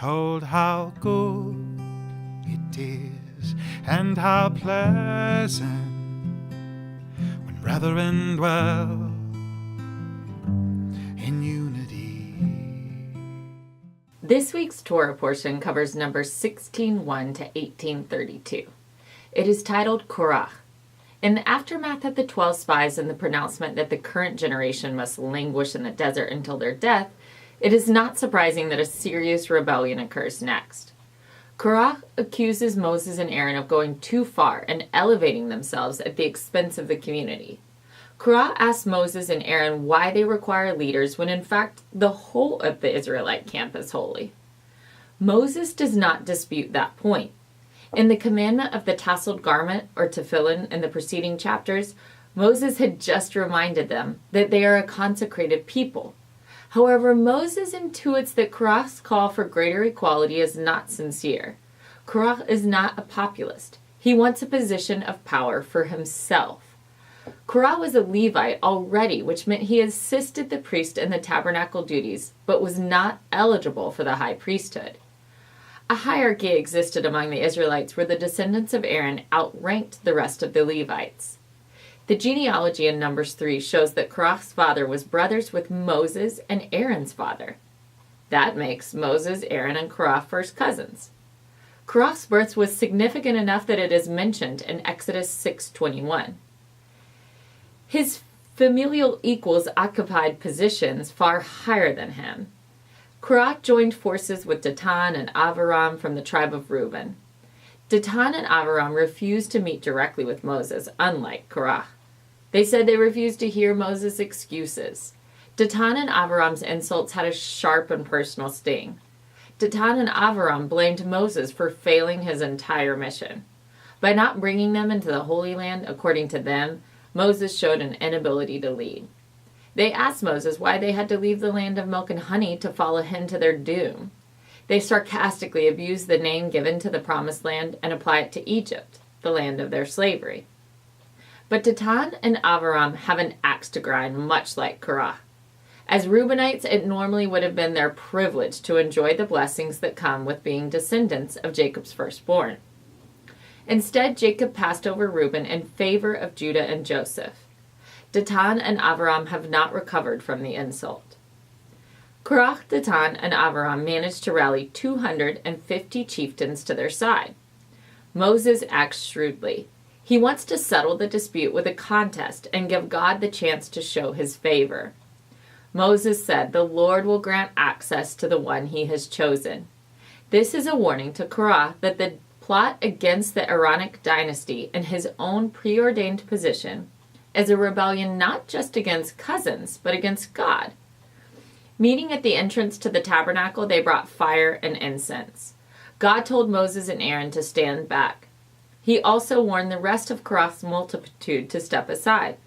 Behold how good it is, and how pleasant when brethren dwell in unity. This week's Torah portion covers numbers 16:1 to 18:32. It is titled Korach. In the aftermath of the 12 spies and the pronouncement that the current generation must languish in the desert until their death, it is not surprising that a serious rebellion occurs next. Korach accuses Moses and Aaron of going too far and elevating themselves at the expense of the community. Korach asks Moses and Aaron why they require leaders when in fact the whole of the Israelite camp is holy. Moses does not dispute that point. In the commandment of the tasseled garment, or tefillin, in the preceding chapters, Moses had just reminded them that they are a consecrated people. However, Moses intuits that Korach's call for greater equality is not sincere. Korach is not a populist. He wants a position of power for himself. Korach was a Levite already, which meant he assisted the priest in the tabernacle duties, but was not eligible for the high priesthood. A hierarchy existed among the Israelites where the descendants of Aaron outranked the rest of the Levites. The genealogy in Numbers 3 shows that Korach's father was brothers with Moses and Aaron's father. That makes Moses, Aaron, and Korach first cousins. Korach's birth was significant enough that it is mentioned in Exodus 6:21. His familial equals occupied positions far higher than him. Korach joined forces with Datan and Aviram from the tribe of Reuben. Datan and Aviram refused to meet directly with Moses, unlike Korach. They said they refused to hear Moses' excuses. Datan and Aviram's insults had a sharp and personal sting. Datan and Aviram blamed Moses for failing his entire mission. By not bringing them into the Holy Land, according to them, Moses showed an inability to lead. They asked Moses why they had to leave the land of milk and honey to follow him to their doom. They sarcastically abused the name given to the promised land and apply it to Egypt, the land of their slavery. But Datan and Aviram have an axe to grind, much like Korach. As Reubenites, it normally would have been their privilege to enjoy the blessings that come with being descendants of Jacob's firstborn. Instead, Jacob passed over Reuben in favor of Judah and Joseph. Datan and Aviram have not recovered from the insult. Korach, Datan, and Aviram managed to rally 250 chieftains to their side. Moses acts shrewdly. He wants to settle the dispute with a contest and give God the chance to show his favor. Moses said, "The Lord will grant access to the one he has chosen." This is a warning to Korach that the plot against the Aaronic dynasty and his own preordained position is a rebellion not just against cousins, but against God. Meeting at the entrance to the tabernacle, they brought fire and incense. God told Moses and Aaron to stand back. He also warned the rest of Korach's multitude to step aside.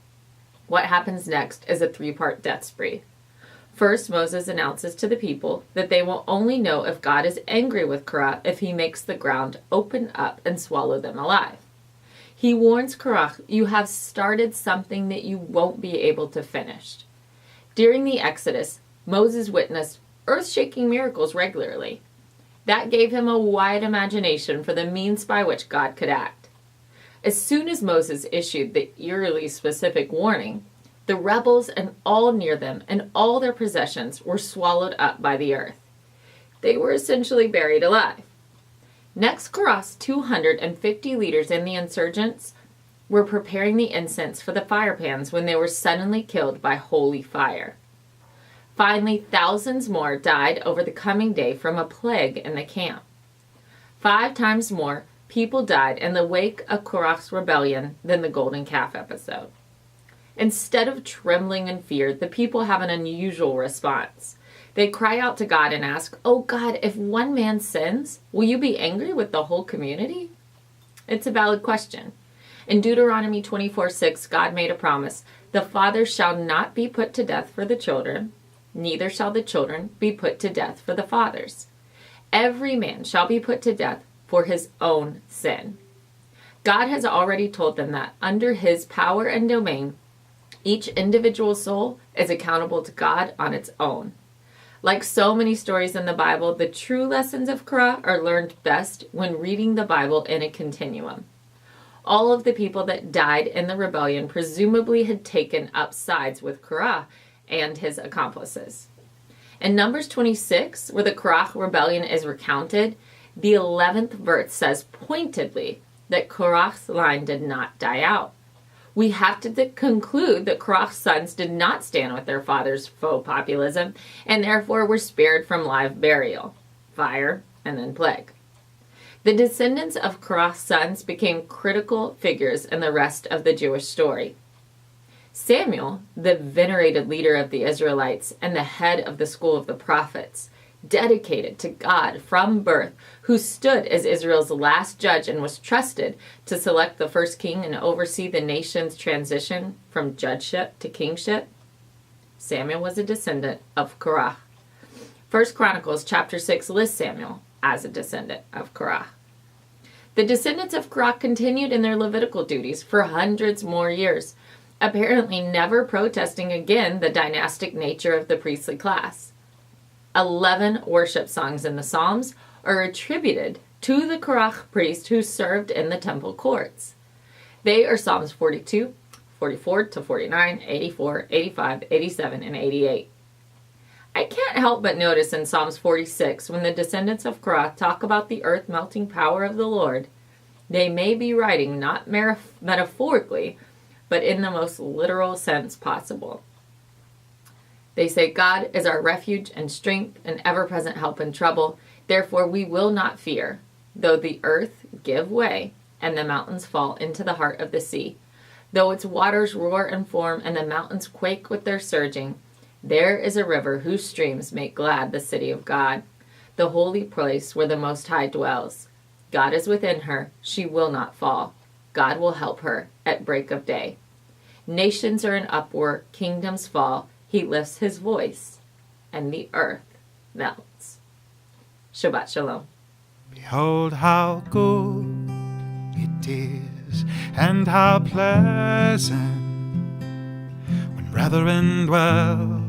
What happens next is a three-part death spree. First, Moses announces to the people that they will only know if God is angry with Korach if he makes the ground open up and swallow them alive. He warns Korach, "You have started something that you won't be able to finish." During the Exodus, Moses witnessed earth-shaking miracles regularly. That gave him a wide imagination for the means by which God could act. As soon as Moses issued the eerily specific warning, the rebels and all near them and all their possessions were swallowed up by the earth. They were essentially buried alive. Next, Korach's 250 leaders and the insurgents were preparing the incense for the fire pans when they were suddenly killed by holy fire. Finally, thousands more died over the coming day from a plague in the camp. 5 times more people died in the wake of Korach's rebellion than the golden calf episode. Instead of trembling in fear, the people have an unusual response. They cry out to God and ask, "Oh God, if one man sins, will you be angry with the whole community?" It's a valid question. In Deuteronomy 24:6, God made a promise, "The father shall not be put to death for the children, neither shall the children be put to death for the fathers. Every man shall be put to death for his own sin." God has already told them that under his power and domain, each individual soul is accountable to God on its own. Like so many stories in the Bible, the true lessons of Korach are learned best when reading the Bible in a continuum. All of the people that died in the rebellion presumably had taken up sides with Korach and his accomplices. In Numbers 26, where the Korach rebellion is recounted, the 11th verse says pointedly that Korach's line did not die out. We have to conclude that Korach's sons did not stand with their father's faux populism and therefore were spared from live burial, fire, and then plague. The descendants of Korach's sons became critical figures in the rest of the Jewish story. Samuel, the venerated leader of the Israelites and the head of the school of the prophets, dedicated to God from birth, who stood as Israel's last judge and was trusted to select the first king and oversee the nation's transition from judgeship to kingship. Samuel was a descendant of Korach. 1 Chronicles chapter 6 lists Samuel as a descendant of Korach. The descendants of Korach continued in their Levitical duties for hundreds more years, apparently never protesting again the dynastic nature of the priestly class. 11 worship songs in the Psalms are attributed to the Korach priest who served in the temple courts. They are Psalms 42, 44 to 49, 84, 85, 87, and 88. I can't help but notice in Psalms 46, when the descendants of Korach talk about the earth-melting power of the Lord, they may be writing not metaphorically, but in the most literal sense possible. They say, God is our refuge and strength and ever-present help in trouble. Therefore we will not fear, though the earth give way and the mountains fall into the heart of the sea. Though its waters roar and foam and the mountains quake with their surging, there is a river whose streams make glad the city of God, the holy place where the Most High dwells. God is within her, she will not fall. God will help her at break of day. Nations are in uproar, kingdoms fall. He lifts his voice, and the earth melts. Shabbat Shalom. Behold how good it is, and how pleasant when brethren dwell